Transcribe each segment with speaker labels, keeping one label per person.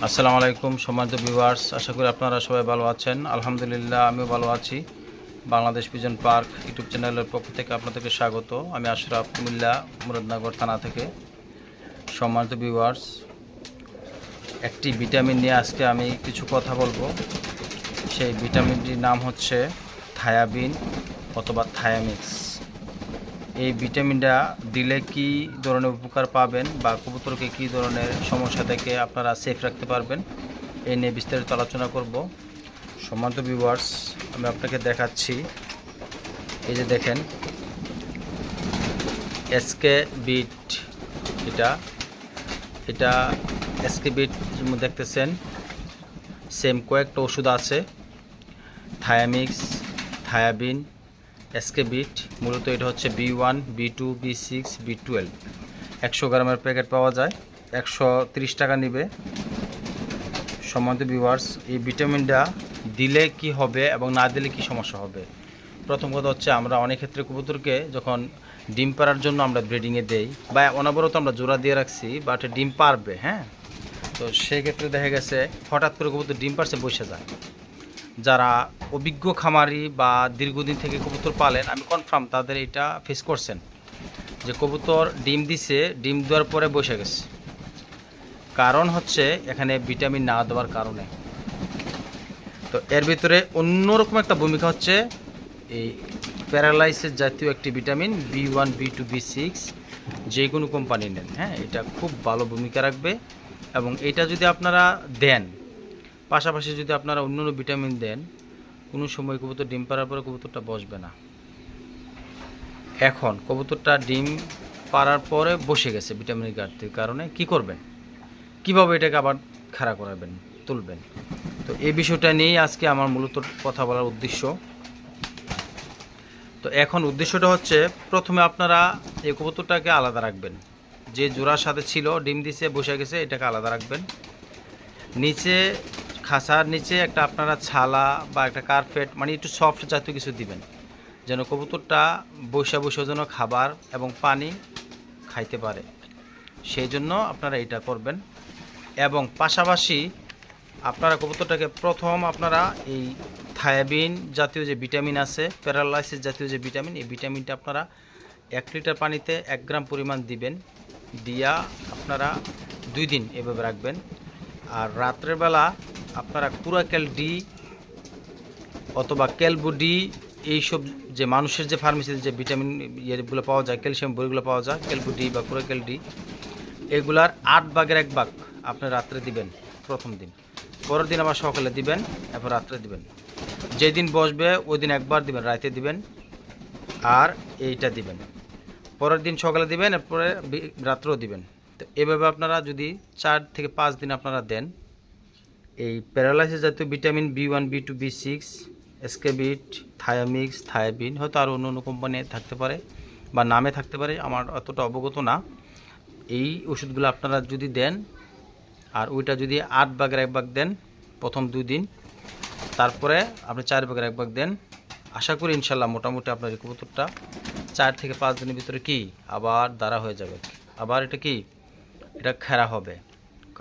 Speaker 1: আসসালামু আলাইকুম সম্মানিত ভিউয়ার্স, আশা করি আপনারা সবাই ভালো আছেন। আলহামদুলিল্লাহ আমিও ভালো আছি। বাংলাদেশ পিজন পার্ক ইউটিউব চ্যানেলের পক্ষ থেকে আপনাদেরকে স্বাগত। আমি আশরাফ, কুমিল্লা মুরাদনগর থানা থেকে। সম্মানিত ভিউয়ার্স, একটি ভিটামিন নিয়ে আজকে আমি কিছু কথা বলবো। সেই ভিটামিনটির নাম হচ্ছে থায়াবিন অথবা থায়ামিক্স। এই ভিটামিনটা দিলে কি ধরনের উপকার পাবেন বা কবুতরকে কী ধরনের সমস্যা থেকে আপনারা সেফ রাখতে পারবেন, এই নিয়ে বিস্তারিত আলোচনা করব। সম্মানিত ভিউয়ার্স, আমি আপনাকে দেখাচ্ছি। এই যে দেখেন, এসকে বিট, এটা এটা এসকে বিট দেখতেছেন। সেম কয়েকটা ওষুধ আছে, থায়ামিক্স, থায়াবিন, এসকে বিট। মূলত এটা হচ্ছে B1, B2, B6, B12। 100 গ্রামের প্যাকেট পাওয়া যায়, 130 টাকা নেবে। সম্মানিত ভিউয়ার্স, এই ভিটামিনটা দিলে কি হবে এবং না দিলে কি সমস্যা হবে। প্রথম কথা হচ্ছে, আমরা অনেক ক্ষেত্রে কবুতরকে যখন ডিম পাড়ার জন্য আমরা ব্রিডিংয়ে দেই বা অনবরত আমরা জোড়া দিয়ে রাখছি, বাট ডিম পারবে, হ্যাঁ, তো সেক্ষেত্রে দেখা গেছে হঠাৎ করে কবুতর ডিম পারছে বসে যায়। যারা অভিজ্ঞ খামারি বা দীর্ঘদিন থেকে কবুতর পালেন, আমি কনফার্ম তাদের এটা ফেস করছেন যে কবুতর ডিম দিছে, ডিম দেওয়ার পরে বসে গেছে। কারণ হচ্ছে এখানে ভিটামিন না দেওয়ার কারণে। তো এর ভিতরে অন্যরকম একটা ভূমিকা হচ্ছে এই প্যারালাইসিস জাতীয় একটি ভিটামিন B1, B2, B6, যে কোনো কোম্পানি নেন, হ্যাঁ, এটা খুব ভালো ভূমিকা রাখবে। এবং এটা যদি আপনারা দেন, পাশাপাশি যদি আপনারা অন্য ভিটামিন দেন, কোনো সময় কবুতর ডিম পাড়ার পরে কবুতরটা বসবে না। এখন কবুতরটা ডিম পাড়ার পরে বসে গেছে ভিটামিনের ঘাটতির কারণে, কি করবেন, কিভাবে এটাকে আবার খাড়া করাবেন, তুলবেন। তো এই বিষয়টা নিয়েই আজকে আমার মূলত কথা বলার উদ্দেশ্য। তো এখন উদ্দেশ্যটা হচ্ছে, প্রথমে আপনারা এই কবুতরটাকে আলাদা রাখবেন। যে জোড়ার সাথে ছিল, ডিম দিছে বসে গেছে, এটাকে আলাদা রাখবেন। নিচে খাঁচার নিচে একটা আপনারা ছালা বা একটা কার্পেট, মানে একটু সফট জাতীয় কিছু দিবেন, যেন কবুতরটা বসে বসে যেন খাবার এবং পানি খাইতে পারে। সেই জন্য আপনারা এটা করবেন। এবং পাশাপাশি আপনারা কবুতরটাকে প্রথম আপনারা এই থায়াবিন জাতীয় যে ভিটামিন আছে, প্যারালাইসিস জাতীয় যে ভিটামিন, এই ভিটামিনটা আপনারা 1 লিটার পানিতে 1 গ্রাম পরিমাণ দিবেন। দিয়া আপনারা 2 দিন এভাবে রাখবেন। আর রাত্রের বেলা আপনারা কুরাকেল ডি অথবা ক্যালবু ডি, এইসব যে মানুষের যে ফার্মেসিতে যে ভিটামিন ইয়েগুলো পাওয়া যায়, ক্যালসিয়াম বড়িগুলো পাওয়া যায়, ক্যালবু ডি বা কুরাকেল ডি, এগুলার 8 ভাগের 1 ভাগ আপনি রাত্রে দিবেন প্রথম দিন। পরের দিন আবার সকালে দিবেন, এরপর রাত্রে দিবেন। যেদিন বসবে ওই দিন একবার দিবেন, রাতে দিবেন, আর এইটা দিবেন। পরের দিন সকালে দিবেন, এরপরে রাত্রেও দিবেন। তো এভাবে আপনারা যদি 4 থেকে 5 দিন আপনারা দেন, এই প্যারালাইসিস জাতীয় ভিটামিন B1, B2, B6, এসকে বিট, থায়ামিক্স, থায়াবিন, হয়তো আরও অন্য অন্য কোম্পানি থাকতে পারে বা নামে থাকতে পারে, আমার অতটা অবগত না। এই ওষুধগুলো আপনারা যদি দেন, আর ওইটা যদি 8 ভাগের 1 ভাগ দেন প্রথম 2 দিন, তারপরে আপনি 4 ভাগের 1 ভাগ দেন, আশা করি ইনশাল্লাহ মোটামুটি আপনার এই কবুতরটা 4 থেকে 5 দিনের ভিতরে কি আবার দাঁড়া হয়ে যাবে, আবার এটা কি এটা খেরা হবে।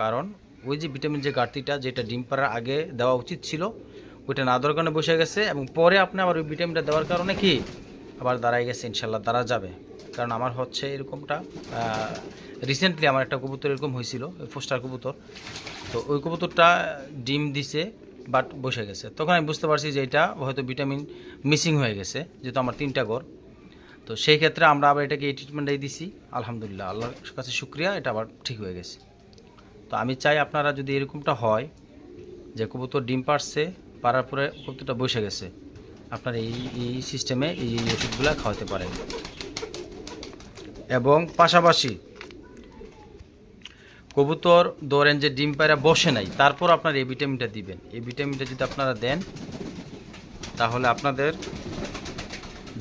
Speaker 1: কারণ ওই যে ভিটামিন যে ঘাটতিটা, যেটা ডিম পাড়ার আগে দেওয়া উচিত ছিল, ওইটা না দেওয়ার কারণে বসে গেছে, এবং পরে আপনি আবার ওই ভিটামিনটা দেওয়ার কারণে কি আবার দাঁড়ায় গেছে। ইনশাল্লাহ দাঁড়া যাবে। কারণ আমার হচ্ছে এরকমটা, রিসেন্টলি আমার একটা কবুতর এরকম হয়েছিল, ফোস্টার কবুতর। তো ওই কবুতরটা ডিম দিছে বাট বসে গেছে। তখন আমি বুঝতে পারছি যে এটা হয়তো ভিটামিন মিসিং হয়ে গেছে, যেহেতু আমার 3টা ঘর। তো সেই ক্ষেত্রে আমরা আবার এটাকে এই ট্রিটমেন্টটাই দিছি। আলহামদুলিল্লাহ, আল্লাহর কাছে শুক্রিয়া, এটা আবার ঠিক হয়ে গেছে। তো আমি চাই আপনারা যদি এরকমটা হয় যে কবুতর ডিম পারছে, পারার পরে কবুতরটা বসে গেছে, আপনার এই সিস্টেমে এই ওষুধগুলো খাওয়াতে পারেন। এবং পাশাপাশি কবুতর ধরেন যে ডিম পায়রা বসে নাই, তারপর আপনার এই ভিটামিনটা দিবেন। এই ভিটামিনটা যদি আপনারা দেন, তাহলে আপনাদের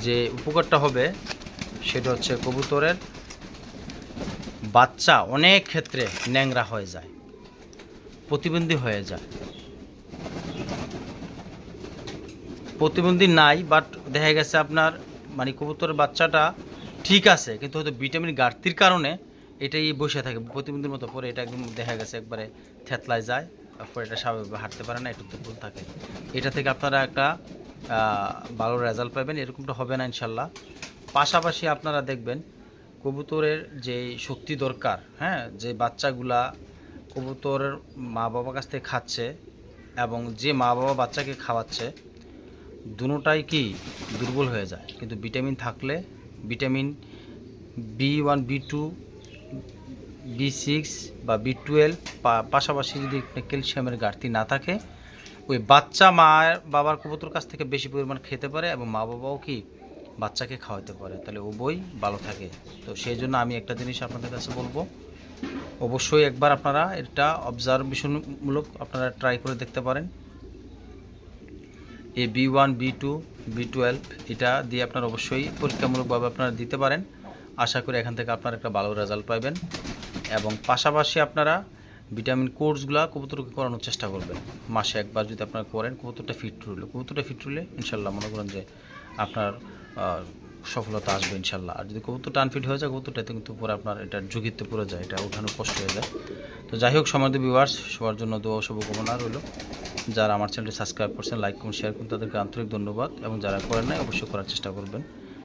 Speaker 1: যে উপকারটা হবে সেটা হচ্ছে কবুতরের বাচ্চা অনেক ক্ষেত্রে ন্যাংরা হয়ে যায়, প্রতিবন্ধী হয়ে যায়। প্রতিবন্ধী নাই, বাট দেখা গেছে আপনার মানে কবুতরের বাচ্চাটা ঠিক আছে, কিন্তু হয়তো ভিটামিন ঘাটতির কারণে এটাই বসে থাকে প্রতিবন্ধীর মতো পরে, এটা একদম দেখা গেছে একবারে থেতলায় যায়, তারপর এটা স্বাভাবিকভাবে হাঁটতে পারে না, একটু ভুল থাকে। এটা থেকে আপনারা একটা ভালো রেজাল্ট পাবেন, এরকমটা হবে না ইনশাল্লাহ। পাশাপাশি আপনারা দেখবেন কবুতরের যে শক্তি দরকার, হ্যাঁ, যে বাচ্চাগুলা কবুতরের মা বাবার কাছ থেকে খাচ্ছে এবং যে মা বাবা বাচ্চাকে খাওয়াচ্ছে দুটোটাই কি দুর্বল হয়ে যায়। কিন্তু ভিটামিন থাকলে, ভিটামিন B1 B2 B6 বা B12 পাশাপাশি যদি ক্যালসিয়ামের ঘাটতি না থাকে, ওই বাচ্চা মায়ের বাবার কবুতর কাছ থেকে বেশি পরিমাণ খেতে পারে এবং মা বাবাও কি বাচ্চাকে খাওয়াতে পারে, তাহলে উভয় ভালো থাকে। তো সেই জন্য আমি একটা জিনিস আপনাদের কাছে বলবো, অবশ্যই একবার আপনারা এটা অবজারভেশনমূলক আপনারা ট্রাই করে দেখতে পারেন। এই B1 B2 B12 এটা দিয়ে আপনারা অবশ্যই পরীক্ষামূলকভাবে আপনারা দিতে পারেন। আশা করি এখান থেকে আপনারা একটা ভালো রেজাল্ট পাবেন। এবং পাশাপাশি আপনারা ভিটামিন কোর্সগুলো কবুতরকে করানোর চেষ্টা করবেন। মাসে একবার যদি আপনারা করেন, কবুতরটা ফিট রইলে ইনশাল্লাহ মনে করেন যে আপনার সফলতা আসবে ইনশাল্লাহ। আর যদি কবুতরটা আনফিট হয়ে যায়, কবুতরটাতে কিন্তু পরে আপনার এটা ঝুঁকিতে পড়ে যায়, এটা ওঠানো কষ্ট হয়ে যায়। তো যাই হোক, সম্মানিত ভিউয়ার্স, সবার জন্য দোয়া শুভকামনা রইল। যারা আমার চ্যানেলটি সাবস্ক্রাইব করছেন, লাইক করুন, শেয়ার করুন, তাদেরকে আন্তরিক ধন্যবাদ, এবং যারা করেন নাই অবশ্যই করার চেষ্টা করবেন।